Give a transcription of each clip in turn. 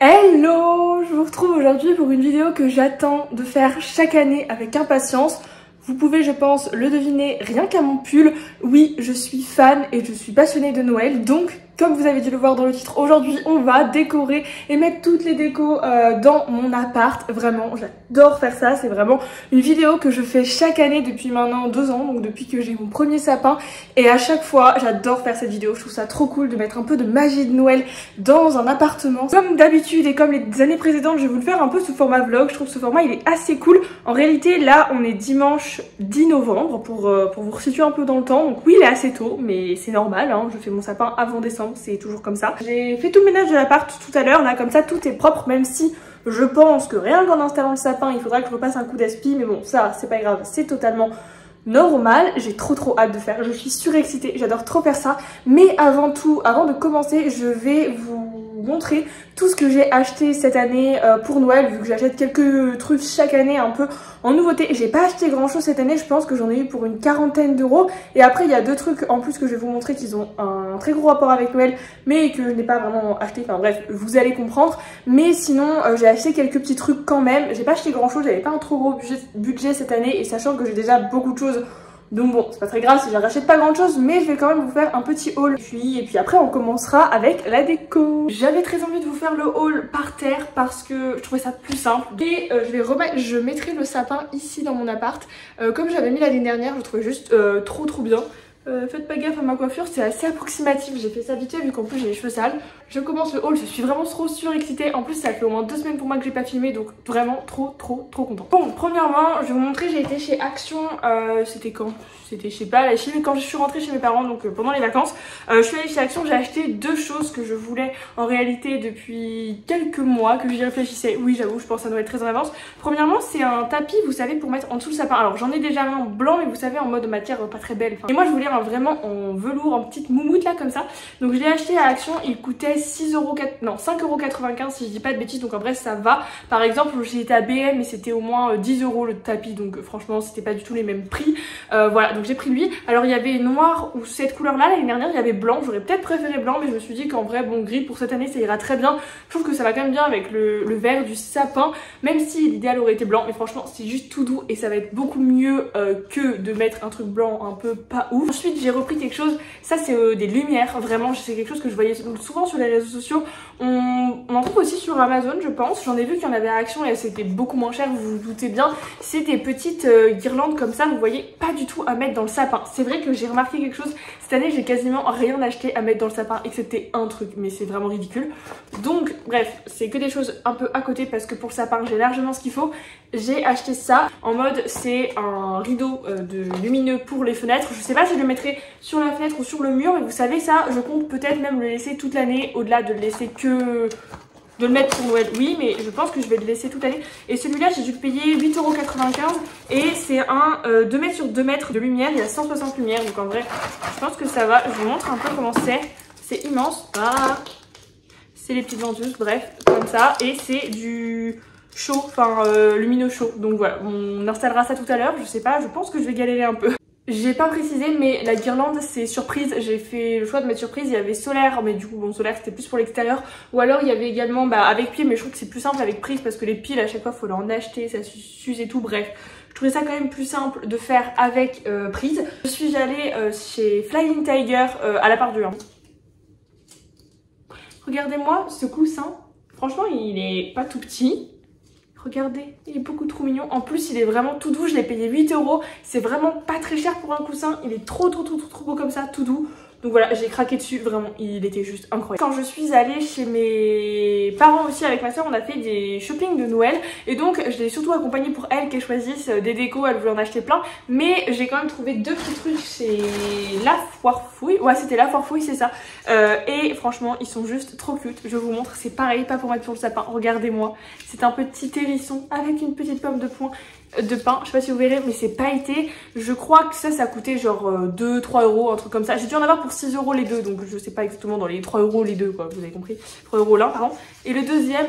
Hello, je vous retrouve aujourd'hui pour une vidéo que j'attends de faire chaque année avec impatience. Vous pouvez, je pense, le deviner rien qu'à mon pull. Oui, je suis fan et je suis passionnée de Noël. Donc, comme vous avez dû le voir dans le titre, aujourd'hui, on va décorer et mettre toutes les décos dans mon appart. Vraiment, j'adore faire ça. C'est vraiment une vidéo que je fais chaque année depuis maintenant 2 ans. Donc, depuis que j'ai mon premier sapin. Et à chaque fois, j'adore faire cette vidéo. Je trouve ça trop cool de mettre un peu de magie de Noël dans un appartement. Comme d'habitude et comme les années précédentes, je vais vous le faire un peu sous format vlog. Je trouve ce format, il est assez cool. En réalité, là, on est dimanche 10 novembre pour vous resituer un peu dans le temps. Donc oui, il est assez tôt, mais c'est normal, hein. Je fais mon sapin avant décembre, c'est toujours comme ça. J'ai fait tout le ménage de l'appart tout à l'heure, là, comme ça, tout est propre, même si je pense que rien qu'en installant le sapin, il faudra que je repasse un coup d'aspi, mais bon, ça, c'est pas grave, c'est totalement normal. J'ai trop hâte de faire, je suis surexcitée, j'adore trop faire ça. Mais avant tout, avant de commencer, je vais vous montrer tout ce que j'ai acheté cette année pour Noël, vu que j'achète quelques trucs chaque année un peu en nouveauté. J'ai pas acheté grand chose cette année, je pense que j'en ai eu pour une 40aine d'euros. Et après il y a 2 trucs en plus que je vais vous montrer qui ont un très gros rapport avec Noël, mais que je n'ai pas vraiment acheté, enfin bref, vous allez comprendre. Mais sinon j'ai acheté quelques petits trucs quand même, j'ai pas acheté grand chose, j'avais pas un trop gros budget cette année, et sachant que j'ai déjà beaucoup de choses. Donc bon, c'est pas très grave si je rachète pas grand chose, mais je vais quand même vous faire un petit haul. Et puis après on commencera avec la déco. J'avais très envie de vous faire le haul par terre parce que je trouvais ça plus simple. Et je mettrai le sapin ici dans mon appart. Comme j'avais mis l'année dernière, je trouvais juste trop bien. Faites pas gaffe à ma coiffure, c'est assez approximatif, j'ai fait ça vite fait vu qu'en plus j'ai les cheveux sales. Je commence le haul, je suis vraiment trop surexcitée. En plus ça fait au moins 2 semaines pour moi que j'ai pas filmé, donc vraiment trop contente. Bon, premièrement je vais vous montrer, j'ai été chez Action, c'était quand? C'était je sais pas, la Chine, quand je suis rentrée chez mes parents, donc pendant les vacances. Je suis allée chez Action, j'ai acheté 2 choses que je voulais en réalité depuis quelques mois, que j'y réfléchissais. Oui j'avoue, je pense à Noël très en avance. Premièrement c'est un tapis, vous savez, pour mettre en dessous le sapin. Alors j'en ai déjà un blanc, mais vous savez en mode matière pas très belle. Et moi je voulais vraiment en velours, en petite moumoute là comme ça. Donc je l'ai acheté à Action, il coûtait 5,95€ si je dis pas de bêtises, donc en vrai ça va. Par exemple j'ai été à BM et c'était au moins 10€ le tapis, donc franchement c'était pas du tout les mêmes prix. Voilà, donc j'ai pris lui. Alors il y avait noir ou cette couleur là, l'année dernière il y avait blanc, j'aurais peut-être préféré blanc, mais je me suis dit qu'en vrai bon, gris pour cette année ça ira très bien. Je trouve que ça va quand même bien avec le vert du sapin, même si l'idéal aurait été blanc, mais franchement c'est juste tout doux et ça va être beaucoup mieux que de mettre un truc blanc un peu pas ouf. Ensuite j'ai repris quelque chose, ça c'est des lumières, vraiment c'est quelque chose que je voyais souvent sur les réseaux sociaux. On en trouve aussi sur Amazon je pense, j'en ai vu qu'il y en avait à Action et c'était beaucoup moins cher, vous vous doutez bien. C'est des petites guirlandes comme ça, vous voyez, pas du tout à mettre dans le sapin. C'est vrai que j'ai remarqué quelque chose, cette année j'ai quasiment rien acheté à mettre dans le sapin excepté un truc, mais c'est vraiment ridicule. Donc bref, c'est que des choses un peu à côté parce que pour le sapin j'ai largement ce qu'il faut. J'ai acheté ça en mode c'est un rideau de lumineux pour les fenêtres. Je sais pas si je le mettrai sur la fenêtre ou sur le mur, mais vous savez ça, je compte peut-être même le laisser toute l'année, au-delà de le laisser que... de le mettre pour Noël, oui, mais je pense que je vais le laisser toute l'année. Et celui-là, j'ai dû le payer 8,95€ et c'est un 2 mètres sur 2 mètres de lumière, il y a 160 lumières, donc en vrai, je pense que ça va. Je vous montre un peu comment c'est. C'est immense. Ah, c'est les petites ventouses, bref, comme ça. Et c'est du chaud, enfin lumineux chaud. Donc voilà, on installera ça tout à l'heure, je sais pas, je pense que je vais galérer un peu. J'ai pas précisé, mais la guirlande c'est surprise. J'ai fait le choix de mettre surprise. Il y avait solaire, mais du coup bon, solaire c'était plus pour l'extérieur. Ou alors il y avait également avec pile, mais je trouve que c'est plus simple avec prise parce que les piles à chaque fois faut en acheter, ça s'use et tout. Bref, je trouvais ça quand même plus simple de faire avec prise. Je suis allée chez Flying Tiger à la part du 1. Regardez-moi ce coussin. Franchement il est pas tout petit. Regardez, il est beaucoup trop mignon. En plus, il est vraiment tout doux. Je l'ai payé 8€. C'est vraiment pas très cher pour un coussin. Il est trop beau comme ça, tout doux. Donc voilà, j'ai craqué dessus, vraiment, il était juste incroyable. Quand je suis allée chez mes parents aussi avec ma soeur, on a fait des shopping de Noël. Et donc, je l'ai surtout accompagnée pour elle qu'elle choisisse des décos, elle voulait en acheter plein. Mais j'ai quand même trouvé 2 petits trucs chez La Foire Fouille. Ouais, c'était La Foire Fouille, c'est ça. Et franchement, ils sont juste trop cute. Je vous montre, c'est pareil, pas pour mettre sur le sapin. Regardez-moi, c'est un petit hérisson avec une petite pomme de pain. Je sais pas si vous verrez, mais c'est pailleté. Je crois que ça coûtait genre 2-3€, un truc comme ça. J'ai dû en avoir pour 6€ les deux, donc je sais pas exactement dans les 3€ les deux, quoi, vous avez compris. 3€ l'un, pardon. Et le deuxième,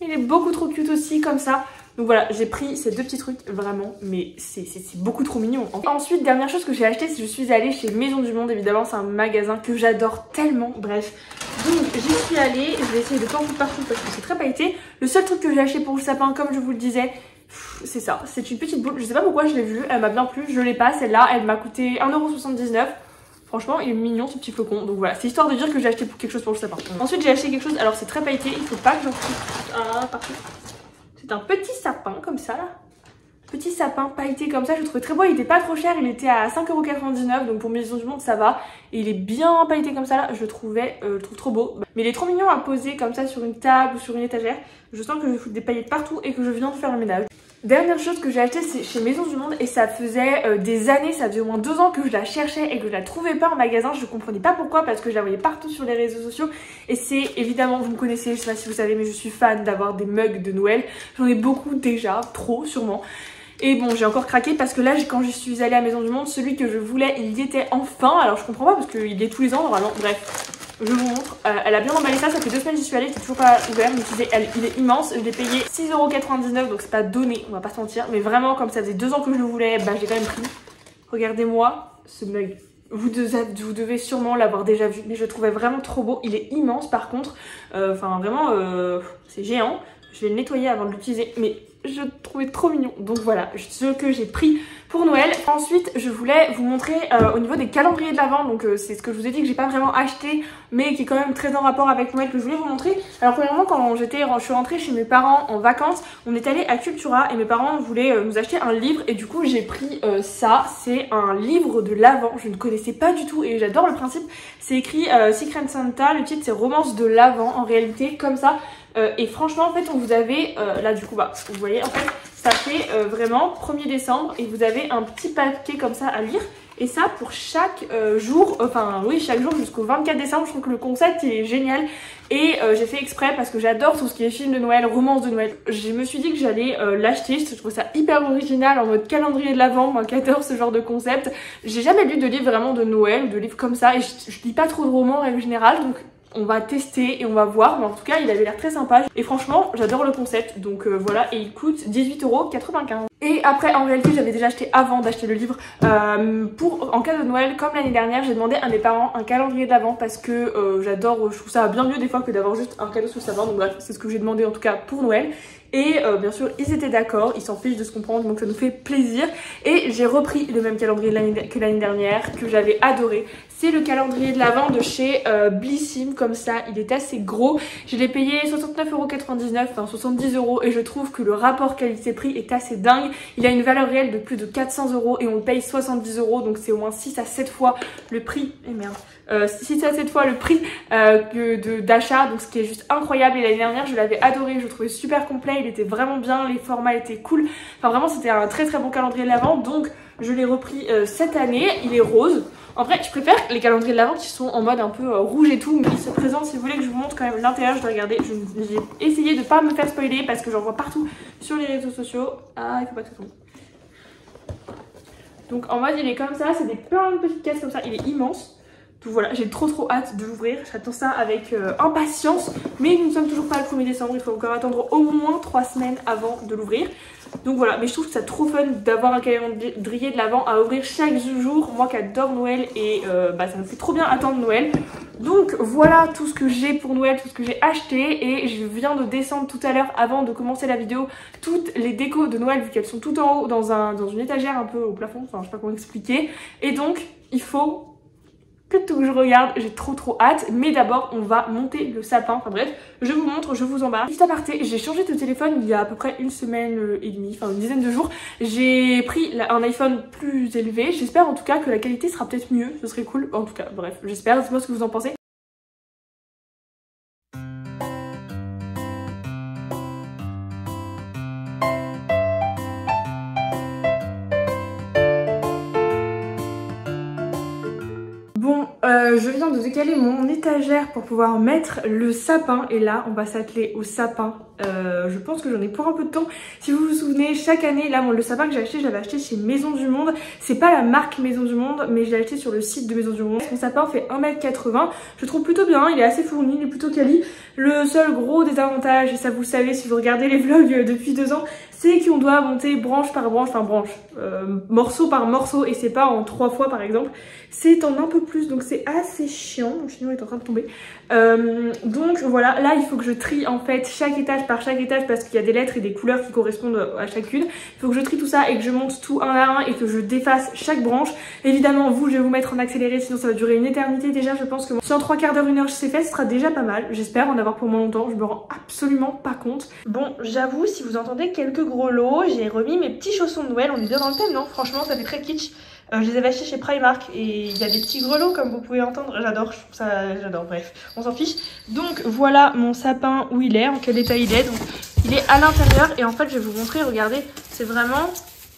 il est beaucoup trop cute aussi, comme ça. Donc voilà, j'ai pris ces 2 petits trucs, vraiment, mais c'est beaucoup trop mignon. Ensuite, dernière chose que j'ai acheté, c'est que je suis allée chez Maison du Monde, évidemment, c'est un magasin que j'adore tellement, bref. Donc j'y suis allée, je vais essayer de pas en foutre partout parce que c'est très pailleté. Le seul truc que j'ai acheté pour le sapin, comme je vous le disais, c'est ça, c'est une petite boule, je sais pas pourquoi je l'ai vue, elle m'a bien plu, je l'ai pas, celle-là, elle m'a coûté 1,79 €. Franchement, il est mignon ce petit flocon, donc voilà, c'est histoire de dire que j'ai acheté quelque chose pour le sapin. Ensuite, j'ai acheté quelque chose, alors c'est très pailleté, il faut pas que j'en foute partout. C'est un petit sapin comme ça là. Petit sapin pailleté comme ça, je le trouvais très beau, il était pas trop cher, il était à 5,99 €, donc pour Maison du Monde ça va. Et il est bien pailleté comme ça là, je le trouve trop beau. Mais il est trop mignon à poser comme ça sur une table ou sur une étagère. Je sens que je fous des paillettes partout et que je viens de faire le ménage. Dernière chose que j'ai acheté, c'est chez Maison du Monde et ça faisait des années, ça faisait au moins 2 ans que je la cherchais et que je la trouvais pas en magasin. Je comprenais pas pourquoi parce que je la voyais partout sur les réseaux sociaux et c'est évidemment, vous me connaissez, je sais pas si vous savez, mais je suis fan d'avoir des mugs de Noël. J'en ai beaucoup déjà, trop sûrement. Et bon, j'ai encore craqué parce que là, quand je suis allée à Maison du Monde, celui que je voulais, il y était enfin. Alors je comprends pas parce qu'il est tous les ans normalement, bref. Je vous montre, elle a bien emballé ça, ça fait 2 semaines que j'y suis allée, c'est toujours pas ouvert, mais il est immense, je l'ai payé 6,99 €, donc c'est pas donné, on va pas se mentir, mais vraiment comme ça faisait 2 ans que je le voulais, bah j'ai quand même pris. Regardez-moi ce mug, vous devez sûrement l'avoir déjà vu, mais je le trouvais vraiment trop beau, il est immense par contre, enfin vraiment c'est géant, je vais le nettoyer avant de l'utiliser, mais je le trouvais trop mignon, donc voilà ce que j'ai pris pour Noël. Ensuite je voulais vous montrer au niveau des calendriers de l'Avent, donc c'est ce que je vous ai dit que j'ai pas vraiment acheté mais qui est quand même très en rapport avec Noël que je voulais vous montrer. Alors premièrement, quand je suis rentrée chez mes parents en vacances, on est allé à Cultura et mes parents voulaient nous acheter un livre et du coup j'ai pris ça, c'est un livre de l'Avent, je ne connaissais pas du tout et j'adore le principe. C'est écrit Secret Santa, le titre c'est Romance de l'Avent en réalité comme ça. Et franchement en fait vous avez là du coup bah vous voyez en fait ça fait vraiment 1er décembre et vous avez un petit paquet comme ça à lire et ça pour chaque jour, enfin oui chaque jour jusqu'au 24 décembre. Je trouve que le concept il est génial et j'ai fait exprès parce que j'adore tout ce qui est film de Noël, romance de Noël. Je me suis dit que j'allais l'acheter, je trouve ça hyper original en mode calendrier de l'Avent, moi qui adore ce genre de concept. J'ai jamais lu de livre vraiment de Noël, de livres comme ça et je lis pas trop de romans en règle générale donc on va tester et on va voir, mais en tout cas il avait l'air très sympa et franchement j'adore le concept donc voilà, et il coûte 18,95 €. Et après en réalité j'avais déjà acheté avant d'acheter le livre en cadeau de Noël. Comme l'année dernière j'ai demandé à mes parents un calendrier de l'Avent parce que j'adore, je trouve ça bien mieux des fois que d'avoir juste un cadeau sous le sapin, donc bref c'est ce que j'ai demandé en tout cas pour Noël. Et bien sûr ils étaient d'accord, ils s'en fichent de se comprendre donc ça nous fait plaisir. Et j'ai repris le même calendrier que l'année dernière que j'avais adoré. C'est le calendrier de l'Avent de chez Blissim, comme ça il est assez gros. Je l'ai payé 69,99 €, enfin 70 € et je trouve que le rapport qualité-prix est assez dingue. Il a une valeur réelle de plus de 400 € et on le paye 70 € donc c'est au moins 6 à 7 fois le prix. Et merde. 6 à 7 fois le prix d'achat, donc ce qui est juste incroyable. Et l'année dernière je l'avais adoré, je le trouvais super complet, il était vraiment bien, les formats étaient cool, enfin vraiment c'était un très très bon calendrier de l'Avent, donc je l'ai repris cette année. Il est rose. En vrai je préfère les calendriers de l'Avent qui sont en mode un peu rouge et tout, mais il se présente, si vous voulez que je vous montre quand même l'intérieur, je dois regarder, j'ai essayé de pas me faire spoiler parce que j'en vois partout sur les réseaux sociaux. Ah il faut pas que ça tombe. Donc en mode il est comme ça, c'est plein de petites caisses comme ça, il est immense. Donc voilà, j'ai trop hâte de l'ouvrir, j'attends ça avec impatience, mais nous ne sommes toujours pas le 1er décembre, il faut encore attendre au moins 3 semaines avant de l'ouvrir. Donc voilà, mais je trouve que c'est trop fun d'avoir un calendrier de l'Avent à ouvrir chaque jour, moi qui adore Noël et bah, ça me fait trop bien attendre Noël. Donc voilà tout ce que j'ai pour Noël, tout ce que j'ai acheté, et je viens de descendre tout à l'heure avant de commencer la vidéo toutes les décos de Noël vu qu'elles sont tout en haut dans une étagère un peu au plafond, enfin je sais pas comment expliquer, et donc il faut que tout je regarde, j'ai trop hâte, mais d'abord on va monter le sapin. Enfin bref, je vous montre, je vous embarque. Juste à parté, j'ai changé de téléphone il y a à peu près 1 semaine et demie, enfin une dizaine de jours. J'ai pris un iPhone plus élevé, j'espère en tout cas que la qualité sera peut-être mieux, ce serait cool. En tout cas bref, j'espère, dites-moi ce que vous en pensez. Bon, je viens de décaler mon étagère pour pouvoir mettre le sapin et là on va s'atteler au sapin. Je pense que j'en ai pour un peu de temps. Si vous vous souvenez, chaque année, là le sapin que j'ai acheté, je l'avais acheté chez Maison du Monde. C'est pas la marque Maison du Monde, mais je l'ai acheté sur le site de Maison du Monde. Mon sapin fait 1,80 m, je trouve plutôt bien, il est assez fourni, il est plutôt quali. Le seul gros désavantage, et ça vous le savez si vous regardez les vlogs depuis 2 ans, c'est qu'on doit monter branche par branche, enfin morceau par morceau, et c'est pas en 3 fois par exemple, c'est en un peu plus, donc c'est assez chiant. Mon chignon est en train de tomber. Donc voilà, là il faut que je trie en fait chaque étage par chaque étage parce qu'il y a des lettres et des couleurs qui correspondent à chacune. Il faut que je trie tout ça et que je monte tout un à un et que je défasse chaque branche. Évidemment vous, je vais vous mettre en accéléré, sinon ça va durer une éternité. Déjà je pense que si en 3 quarts d'heure, 1 heure je sais fait, ce sera déjà pas mal. J'espère en avoir pour moins longtemps, je me rends absolument pas compte. Bon, j'avoue, si vous entendez quelques gros lots, j'ai remis mes petits chaussons de Noël. On est bien dans le thème, non? Franchement ça fait très kitsch. Je les avais achetés chez Primark et il y a des petits grelots comme vous pouvez entendre. J'adore, je trouve ça, j'adore, bref, on s'en fiche. Donc voilà mon sapin où il est, en quel état il est. Donc il est à l'intérieur et en fait je vais vous montrer, regardez, c'est vraiment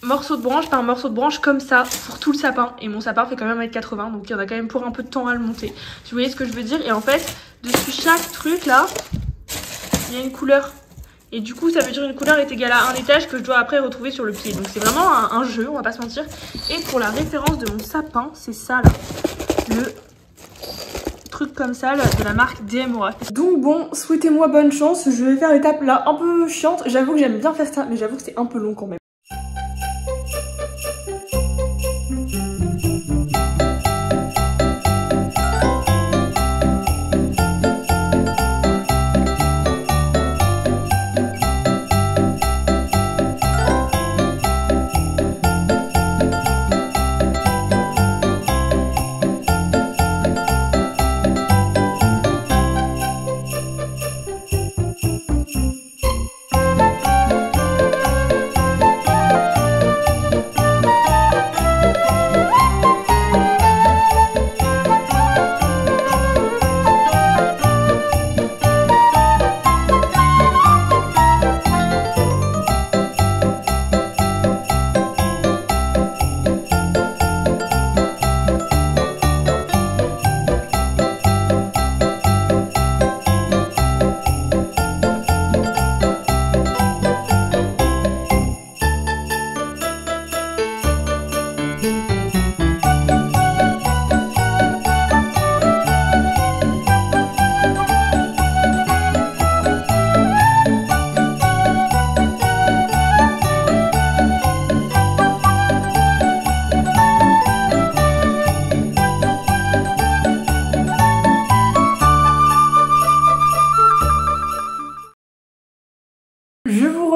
morceau de branche par morceau de branche comme ça pour tout le sapin. Et mon sapin fait quand même 1,80 m, donc il y en a quand même pour un peu de temps à le monter. Si vous voyez ce que je veux dire. Et en fait, dessus chaque truc là, il y a une couleur. Et du coup ça veut dire une couleur est égale à un étage que je dois après retrouver sur le pied. Donc c'est vraiment un jeu, on va pas se mentir. Et pour la référence de mon sapin, c'est ça là, le truc comme ça là, de la marque DMOA. Donc bon, souhaitez-moi bonne chance. Je vais faire l'étape là un peu chiante. J'avoue que j'aime bien faire ça, mais j'avoue que c'est un peu long quand même.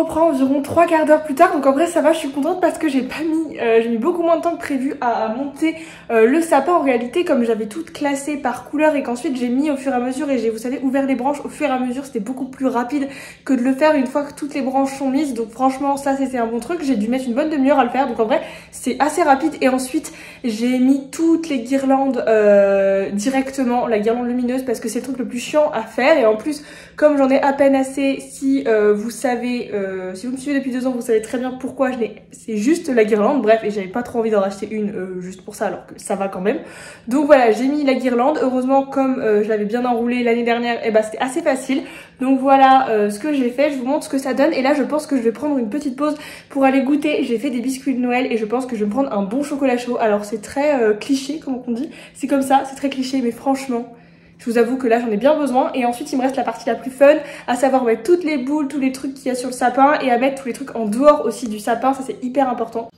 Reprend environ 3 quarts d'heure plus tard, donc en vrai ça va, je suis contente parce que j'ai mis beaucoup moins de temps que prévu à monter le sapin. En réalité, comme j'avais tout classé par couleur et qu'ensuite j'ai mis au fur et à mesure et j'ai, vous savez, ouvert les branches au fur et à mesure, c'était beaucoup plus rapide que de le faire une fois que toutes les branches sont mises. Donc franchement ça c'était un bon truc, j'ai dû mettre une bonne demi-heure à le faire, donc en vrai c'est assez rapide. Et ensuite j'ai mis toutes les guirlandes directement, la guirlande lumineuse, parce que c'est le truc le plus chiant à faire. Et en plus comme j'en ai à peine assez, si vous savez, si vous me suivez depuis 2 ans, vous savez très bien pourquoi c'est juste la guirlande, bref, et j'avais pas trop envie d'en racheter une juste pour ça, alors que ça va quand même. Donc voilà, j'ai mis la guirlande. Heureusement, comme je l'avais bien enroulée l'année dernière, et bah c'était assez facile. Donc voilà ce que j'ai fait, je vous montre ce que ça donne. Et là je pense que je vais prendre une petite pause pour aller goûter. J'ai fait des biscuits de Noël et je pense que je vais me prendre un bon chocolat chaud. Alors c'est très cliché comme on dit, c'est comme ça, c'est très cliché, mais franchement je vous avoue que là j'en ai bien besoin. Et ensuite il me reste la partie la plus fun, à savoir mettre toutes les boules, tous les trucs qu'il y a sur le sapin, et à mettre tous les trucs en dehors aussi du sapin, ça c'est hyper important.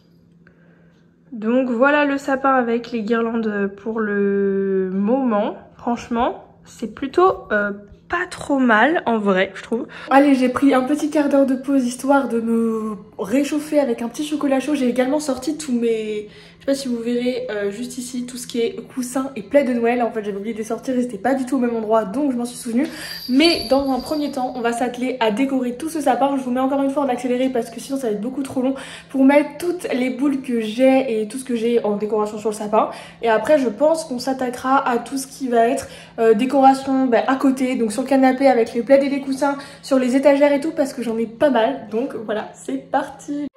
Donc voilà le sapin avec les guirlandes pour le moment. Franchement c'est plutôt pas trop mal en vrai, je trouve. Allez, j'ai pris un petit quart d'heure de pause histoire de me réchauffer avec un petit chocolat chaud. J'ai également sorti tous mes... Je sais pas si vous verrez juste ici tout ce qui est coussins et plaids de Noël. En fait j'avais oublié de les sortir, ils étaient pas du tout au même endroit, donc je m'en suis souvenue. Mais dans un premier temps on va s'atteler à décorer tout ce sapin. Je vous mets encore une fois en accéléré parce que sinon ça va être beaucoup trop long, pour mettre toutes les boules que j'ai et tout ce que j'ai en décoration sur le sapin. Et après je pense qu'on s'attaquera à tout ce qui va être décoration à côté, donc sur le canapé avec les plaids et les coussins, sur les étagères et tout, parce que j'en ai pas mal. Donc voilà, c'est parti.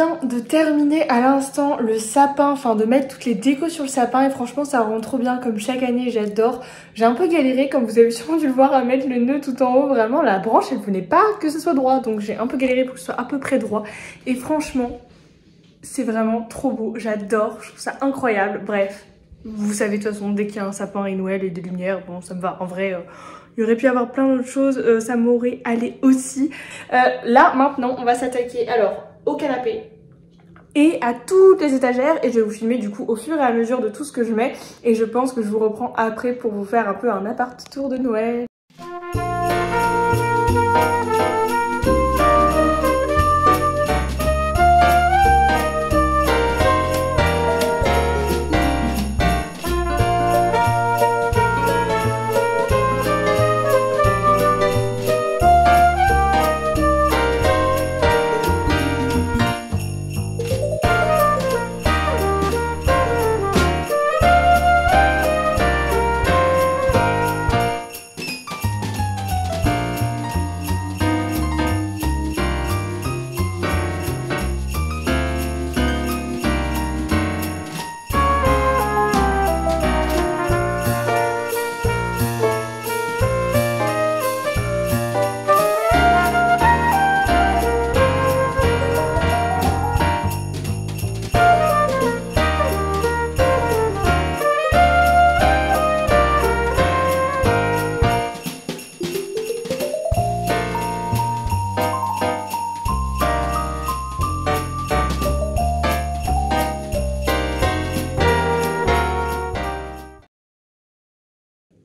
viens de terminer à l'instant le sapin, enfin de mettre toutes les décos sur le sapin et franchement ça rend trop bien comme chaque année, j'adore. J'ai un peu galéré comme vous avez sûrement dû le voir à mettre le nœud tout en haut, vraiment la branche elle venait pas que ce soit droit donc j'ai un peu galéré pour que ce soit à peu près droit et franchement c'est vraiment trop beau, j'adore, je trouve ça incroyable. Bref, vous savez de toute façon dès qu'il y a un sapin et Noël et des lumières, bon ça me va en vrai. Il y aurait pu y avoir plein d'autres choses, ça m'aurait allé aussi. Là maintenant on va s'attaquer alors au canapé et à toutes les étagères et je vais vous filmer du coup au fur et à mesure de tout ce que je mets et je pense que je vous reprends après pour vous faire un peu un appart tour de Noël.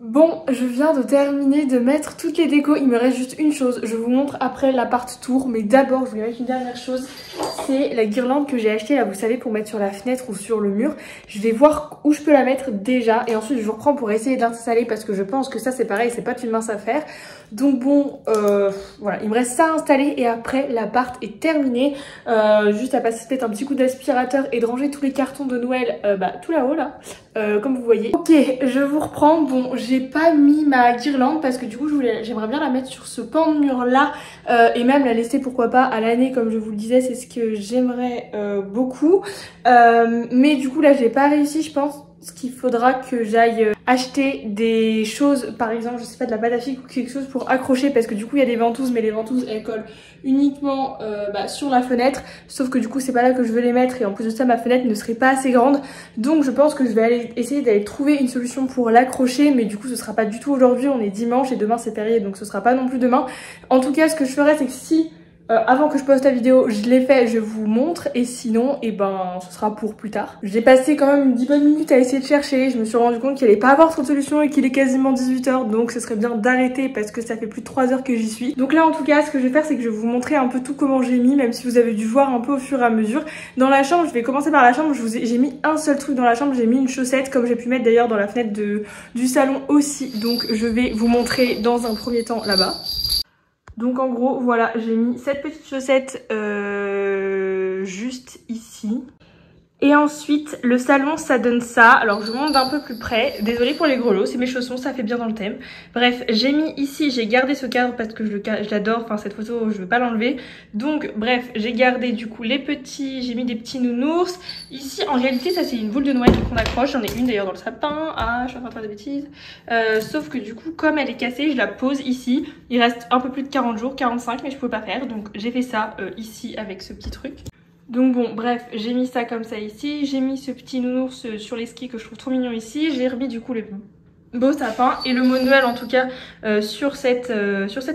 Bon, je viens de terminer de mettre toutes les décos, il me reste juste une chose, je vous montre après l'appart tour, mais d'abord je voulais mettre une dernière chose, c'est la guirlande que j'ai achetée là, vous savez, pour mettre sur la fenêtre ou sur le mur. Je vais voir où je peux la mettre déjà et ensuite je vous reprends pour essayer de l'installer parce que je pense que ça c'est pareil, c'est pas une mince affaire. Donc bon, voilà, il me reste ça à installer et après l'appart est terminé. Juste à passer peut-être un petit coup d'aspirateur et de ranger tous les cartons de Noël, tout là-haut là, comme vous voyez. Ok, je vous reprends. Bon, j'ai pas mis ma guirlande parce que du coup j'aimerais bien la mettre sur ce pan de mur là et même la laisser pourquoi pas à l'année comme je vous le disais, c'est ce que j'aimerais beaucoup. Mais du coup là j'ai pas réussi, je pense. Ce qu'il faudra que j'aille acheter des choses, par exemple, je sais pas, de la pâte à figue ou quelque chose pour accrocher parce que du coup il y a des ventouses mais les ventouses elles collent uniquement sur la fenêtre, sauf que du coup c'est pas là que je veux les mettre et en plus de ça ma fenêtre ne serait pas assez grande, donc je pense que je vais aller essayer d'aller trouver une solution pour l'accrocher, mais du coup ce sera pas du tout aujourd'hui, on est dimanche et demain c'est férié donc ce sera pas non plus demain. En tout cas ce que je ferai c'est que si avant que je poste la vidéo, je l'ai fait, je vous montre et sinon, ce sera pour plus tard. J'ai passé quand même 10 bonnes minutes à essayer de chercher, je me suis rendu compte qu'il allait pas avoir trop de solution et qu'il est quasiment 18 h, donc ce serait bien d'arrêter parce que ça fait plus de 3 heures que j'y suis. Donc là en tout cas, ce que je vais faire c'est que je vais vous montrer un peu tout comment j'ai mis, même si vous avez dû voir un peu au fur et à mesure. Dans la chambre, je vais commencer par la chambre, j'ai mis un seul truc dans la chambre, j'ai mis une chaussette comme j'ai pu mettre d'ailleurs dans la fenêtre du salon aussi, donc je vais vous montrer dans un premier temps là-bas. Donc en gros, voilà, j'ai mis cette petite chaussette juste ici. Et ensuite, le salon, ça donne ça. Alors, je monte d'un peu plus près. Désolée pour les grelots, c'est mes chaussons, ça fait bien dans le thème. Bref, j'ai mis ici, j'ai gardé ce cadre parce que je l'adore. Enfin, cette photo, je veux pas l'enlever. Donc, bref, j'ai gardé du coup les petits, j'ai mis des petits nounours. Ici, en réalité, ça c'est une boule de Noël qu'on accroche. J'en ai une d'ailleurs dans le sapin. Ah, je suis en train de faire des bêtises. Sauf que du coup, comme elle est cassée, je la pose ici. Il reste un peu plus de 40 jours, 45, mais je peux pas faire. Donc, j'ai fait ça ici avec ce petit truc. Donc bon, bref, j'ai mis ça comme ça ici, j'ai mis ce petit nounours sur les skis que je trouve trop mignon ici, j'ai remis du coup le beau sapin et le mot Noël en tout cas sur cette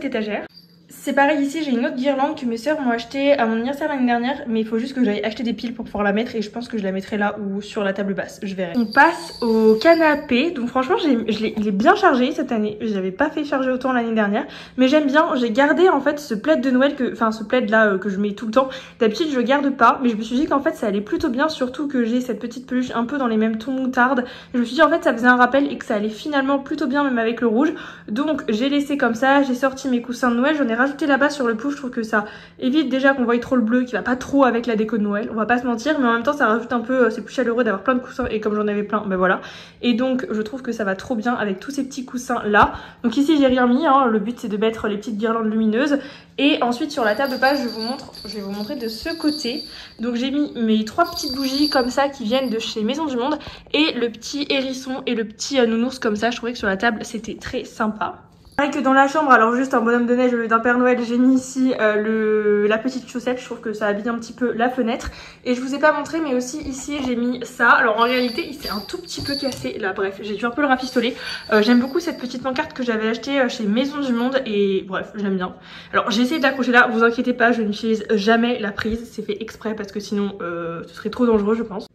étagère. C'est pareil ici, j'ai une autre guirlande que mes soeurs m'ont acheté à mon anniversaire l'année dernière, mais il faut juste que j'aille acheter des piles pour pouvoir la mettre et je pense que je la mettrai là ou sur la table basse, je verrai. On passe au canapé, donc franchement il est bien chargé cette année, je l'avais pas fait charger autant l'année dernière, mais j'aime bien, j'ai gardé en fait ce plaid de Noël, ce plaid là que je mets tout le temps, d'habitude je le garde pas, mais je me suis dit qu'en fait ça allait plutôt bien, surtout que j'ai cette petite peluche un peu dans les mêmes tons moutarde, je me suis dit en fait ça faisait un rappel et que ça allait finalement plutôt bien même avec le rouge, donc j'ai laissé comme ça, j'ai sorti mes coussins de Noël, j'en ai rajouté rajouté là-bas sur le pouce, je trouve que ça évite déjà qu'on voie trop le bleu qui va pas trop avec la déco de Noël, on va pas se mentir, mais en même temps ça rajoute un peu, c'est plus chaleureux d'avoir plein de coussins et comme j'en avais plein, ben voilà. Et donc je trouve que ça va trop bien avec tous ces petits coussins là. Donc ici j'ai rien mis, hein. Le but c'est de mettre les petites guirlandes lumineuses. Et ensuite sur la table de page je vais vous montrer de ce côté. Donc j'ai mis mes 3 petites bougies comme ça qui viennent de chez Maison du Monde et le petit hérisson et le petit nounours comme ça. Je trouvais que sur la table c'était très sympa. Pareil que dans la chambre, alors juste un bonhomme de neige au lieu d'un Père Noël, j'ai mis ici la petite chaussette, je trouve que ça habille un petit peu la fenêtre. Et je vous ai pas montré, mais aussi ici j'ai mis ça. Alors en réalité il s'est un tout petit peu cassé là, bref, j'ai dû un peu le rafistoler. J'aime beaucoup cette petite pancarte que j'avais achetée chez Maison du Monde et bref, j'aime bien. Alors j'ai essayé de l'accrocher là, vous inquiétez pas, je n'utilise jamais la prise, c'est fait exprès parce que sinon ce serait trop dangereux je pense.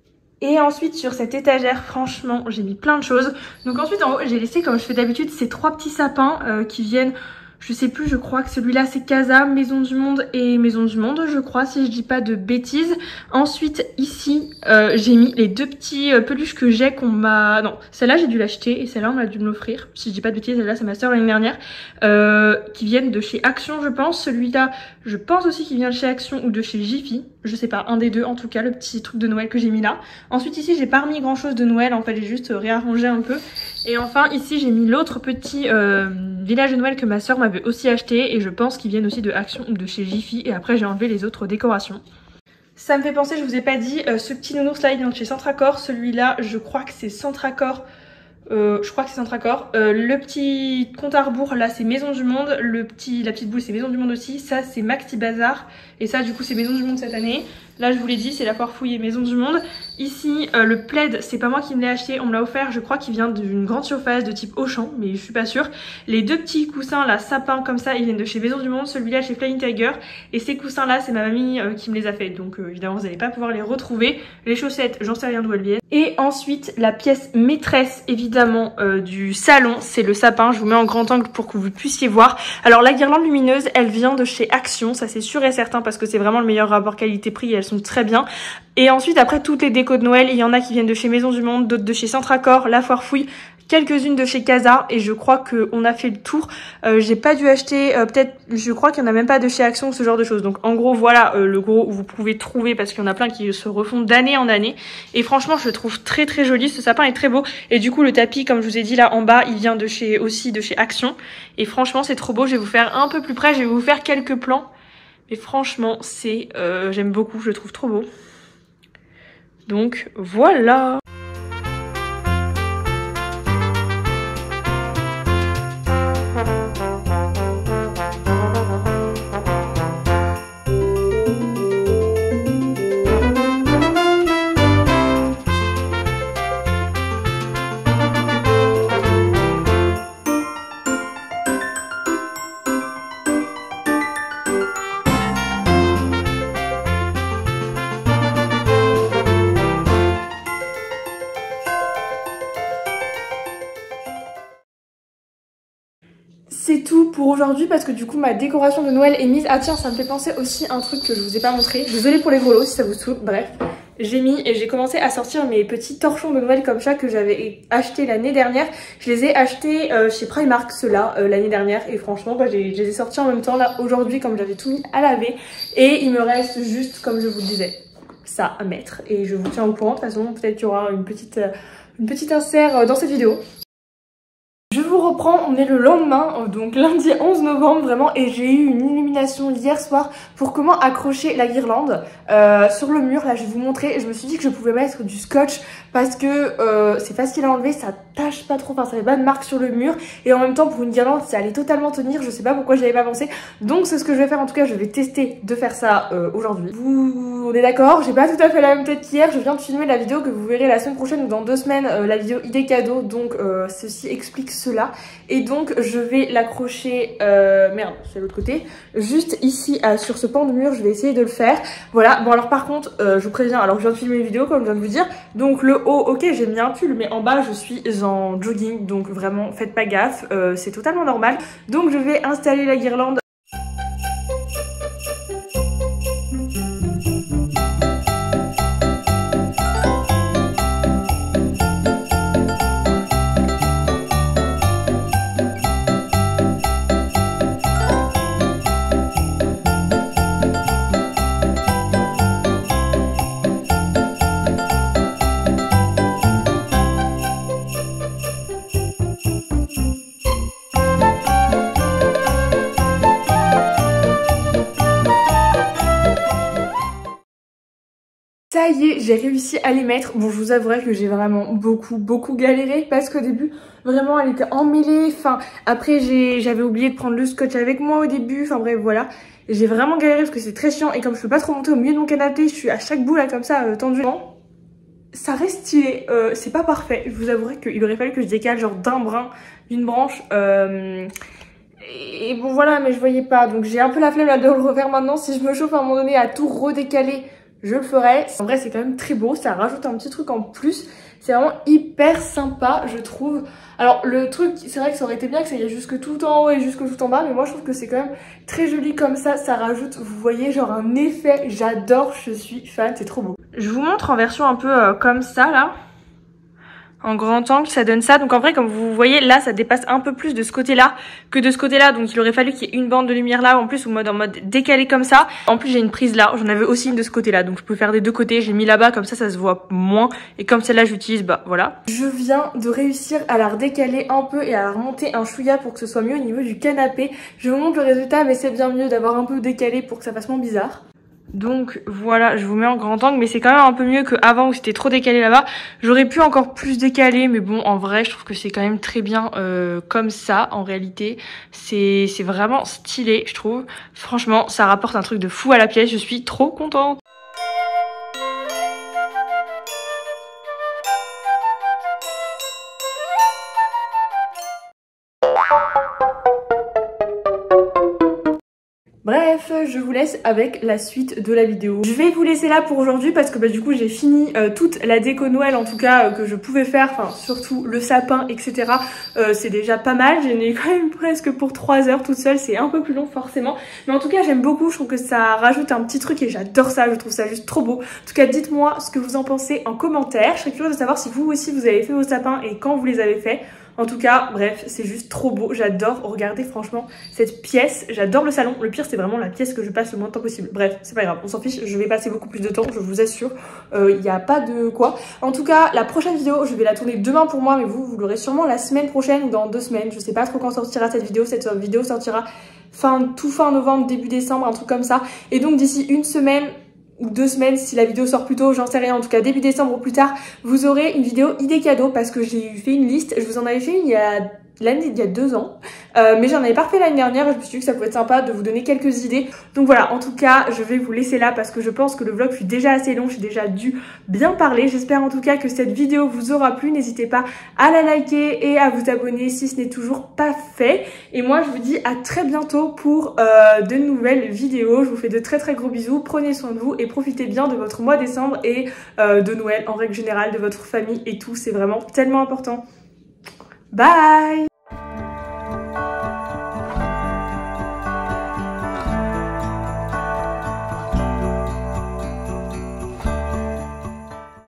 Et ensuite sur cette étagère, franchement, j'ai mis plein de choses. Donc ensuite en haut, j'ai laissé comme je fais d'habitude ces 3 petits sapins qui viennent, je sais plus, je crois que celui-là c'est Casa, Maison du Monde et Maison du Monde, je crois, si je dis pas de bêtises. Ensuite ici, j'ai mis les 2 petits peluches que j'ai qu'on m'a... Non, celle-là j'ai dû l'acheter et celle-là on a dû me l'offrir. Si je dis pas de bêtises, celle-là c'est ma soeur l'année dernière. Qui viennent de chez Action je pense. Celui-là, je pense aussi qu'il vient de chez Action ou de chez Jiffy. Je sais pas, un des deux en tout cas, le petit truc de Noël que j'ai mis là. Ensuite ici j'ai pas remis grand chose de Noël, en fait j'ai juste réarrangé un peu. Et enfin ici j'ai mis l'autre petit village de Noël que ma soeur m'avait aussi acheté. Et je pense qu'ils viennent aussi de Action ou de chez Jiffy. Et après j'ai enlevé les autres décorations. Ça me fait penser, je vous ai pas dit, ce petit nounours là il vient de chez Centracor. Celui-là je crois que c'est Centracor. Le petit compte à rebours là c'est Maison du Monde, la petite boule c'est Maison du Monde aussi, ça c'est Maxi Bazar et ça du coup c'est Maison du Monde cette année. Là je vous l'ai dit, c'est la foire fouille et Maison du Monde. Ici le plaid, c'est pas moi qui me l'ai acheté, on me l'a offert, je crois qu'il vient d'une grande surface de type Auchan, mais je suis pas sûre. Les 2 petits coussins là, sapins comme ça, ils viennent de chez Maison du Monde, celui-là chez Flying Tiger. Et ces coussins là, c'est ma mamie qui me les a fait, donc évidemment vous n'allez pas pouvoir les retrouver. Les chaussettes, j'en sais rien d'où elles viennent. Et ensuite la pièce maîtresse évidemment du salon, c'est le sapin. Je vous mets en grand angle pour que vous puissiez voir. Alors la guirlande lumineuse, elle vient de chez Action, ça c'est sûr et certain parce que c'est vraiment le meilleur rapport qualité-prix et elles sont très bien. Et ensuite après toutes les décos de Noël, il y en a qui viennent de chez Maison du Monde, d'autres de chez Centracor, la foire fouille, quelques-unes de chez Casa et je crois qu'on a fait le tour. J'ai pas dû acheter, peut-être, je crois qu'il n'y en a même pas de chez Action ou ce genre de choses. Donc en gros voilà le gros où vous pouvez trouver parce qu'il y en a plein qui se refont d'année en année. Et franchement je le trouve très très joli, ce sapin est très beau. Et du coup le tapis comme je vous ai dit là en bas il vient aussi de chez Action. Et franchement c'est trop beau, je vais vous faire un peu plus près, je vais vous faire quelques plans. Mais franchement c'est, j'aime beaucoup, je le trouve trop beau. Donc voilà. C'est tout pour aujourd'hui parce que du coup ma décoration de Noël est mise. Ah tiens, ça me fait penser aussi un truc que je vous ai pas montré. Désolée pour les grelots si ça vous saoule, bref. J'ai commencé à sortir mes petits torchons de Noël comme ça que j'avais acheté l'année dernière. Je les ai achetés chez Primark, ceux-là, l'année dernière. Et franchement, bah, je les ai sortis en même temps là aujourd'hui comme j'avais tout mis à laver. Et il me reste juste, comme je vous le disais, ça à mettre. Et je vous tiens au courant. De toute façon, peut-être qu'il y aura une petite insert dans cette vidéo. Je vous reprends, on est le lendemain, donc lundi 11 novembre vraiment, et j'ai eu une illumination hier soir pour comment accrocher la guirlande sur le mur. Là je vais vous montrer, je me suis dit que je pouvais mettre du scotch parce que c'est facile à enlever, ça tâche pas trop, enfin ça fait pas de marque sur le mur, et en même temps pour une guirlande ça allait totalement tenir, je sais pas pourquoi j'y avais pas pensé, donc c'est ce que je vais faire. En tout cas je vais tester de faire ça aujourd'hui. On est d'accord, j'ai pas tout à fait la même tête qu'hier, je viens de filmer la vidéo que vous verrez la semaine prochaine ou dans 2 semaines, la vidéo idée cadeau, donc ceci explique cela. Et donc je vais l'accrocher, merde c'est l'autre côté, juste ici sur ce pan de mur, je vais essayer de le faire. Voilà, bon alors par contre je vous préviens, alors je viens de filmer une vidéo comme je viens de vous dire, donc le haut ok j'ai mis un pull, mais en bas je suis en jogging, donc vraiment faites pas gaffe, c'est totalement normal. Donc je vais installer la guirlande. Ça y est, j'ai réussi à les mettre. Bon, je vous avouerai que j'ai vraiment beaucoup galéré parce qu'au début, vraiment, elle était emmêlée. Enfin, après, j'avais oublié de prendre le scotch avec moi au début. Enfin bref, voilà. J'ai vraiment galéré parce que c'est très chiant et comme je peux pas trop monter au milieu de mon canapé, je suis à chaque bout là comme ça, tendue. Ça reste stylé, c'est pas parfait. Je vous avouerai qu'il aurait fallu que je décale genre d'un brin, d'une branche. Et bon voilà, mais je voyais pas. Donc j'ai un peu la flemme là de le refaire maintenant. Si je me chauffe à un moment donné à tout redécaler, je le ferai. En vrai, c'est quand même très beau. Ça rajoute un petit truc en plus. C'est vraiment hyper sympa, je trouve. Alors, le truc, c'est vrai que ça aurait été bien que ça y ait jusque tout en haut et jusque tout en bas. Mais moi, je trouve que c'est quand même très joli comme ça. Ça rajoute, vous voyez, genre un effet. J'adore, je suis fan. C'est trop beau. Je vous montre en version un peu comme ça, là. En grand angle, ça donne ça. Donc en vrai, comme vous voyez, là, ça dépasse un peu plus de ce côté-là que de ce côté-là. Donc il aurait fallu qu'il y ait une bande de lumière là, en plus, en mode décalé comme ça. En plus, j'ai une prise là. J'en avais aussi une de ce côté-là. Donc je peux faire des deux côtés. J'ai mis là-bas, comme ça se voit moins. Et comme celle-là, j'utilise, bah voilà. Je viens de réussir à la redécaler un peu et à la remonter un chouïa pour que ce soit mieux au niveau du canapé. Je vous montre le résultat, mais c'est bien mieux d'avoir un peu décalé pour que ça fasse moins bizarre. Donc voilà, je vous mets en grand angle, mais c'est quand même un peu mieux qu'avant où c'était trop décalé là-bas. J'aurais pu encore plus décaler, mais bon, en vrai, je trouve que c'est quand même très bien comme ça, en réalité. C'est vraiment stylé, je trouve. Franchement, ça rapporte un truc de fou à la pièce, je suis trop contente. Bref, je vous laisse avec la suite de la vidéo. Je vais vous laisser là pour aujourd'hui parce que bah, du coup j'ai fini toute la déco Noël en tout cas que je pouvais faire, enfin surtout le sapin etc. C'est déjà pas mal, j'en ai quand même presque pour 3 heures toute seule, c'est un peu plus long forcément. Mais en tout cas j'aime beaucoup, je trouve que ça rajoute un petit truc et j'adore ça, je trouve ça juste trop beau. En tout cas dites-moi ce que vous en pensez en commentaire, je serais curieuse de savoir si vous aussi vous avez fait vos sapins et quand vous les avez faits. En tout cas, bref, c'est juste trop beau. J'adore regarder franchement cette pièce. J'adore le salon. Le pire, c'est vraiment la pièce que je passe le moins de temps possible. Bref, c'est pas grave, on s'en fiche. Je vais passer beaucoup plus de temps, je vous assure. Il n'y a pas de quoi. En tout cas, la prochaine vidéo, je vais la tourner demain pour moi, mais vous l'aurez sûrement la semaine prochaine ou dans 2 semaines. Je sais pas trop quand sortira cette vidéo. Cette vidéo sortira fin novembre, début décembre, un truc comme ça. Et donc d'ici une semaine ou 2 semaines, si la vidéo sort plus tôt, j'en sais rien, en tout cas début décembre ou plus tard, vous aurez une vidéo idée cadeau parce que j'ai fait une liste, je vous en avais fait une il y a 2 ans, mais j'en avais pas fait l'année dernière et je me suis dit que ça pouvait être sympa de vous donner quelques idées. Donc voilà, en tout cas, je vais vous laisser là parce que je pense que le vlog fut déjà assez long, j'ai déjà dû bien parler. J'espère en tout cas que cette vidéo vous aura plu, n'hésitez pas à la liker et à vous abonner si ce n'est toujours pas fait. Et moi, je vous dis à très bientôt pour de nouvelles vidéos. Je vous fais de très gros bisous, prenez soin de vous et profitez bien de votre mois décembre et de Noël en règle générale, de votre famille et tout, c'est vraiment tellement important. Bye!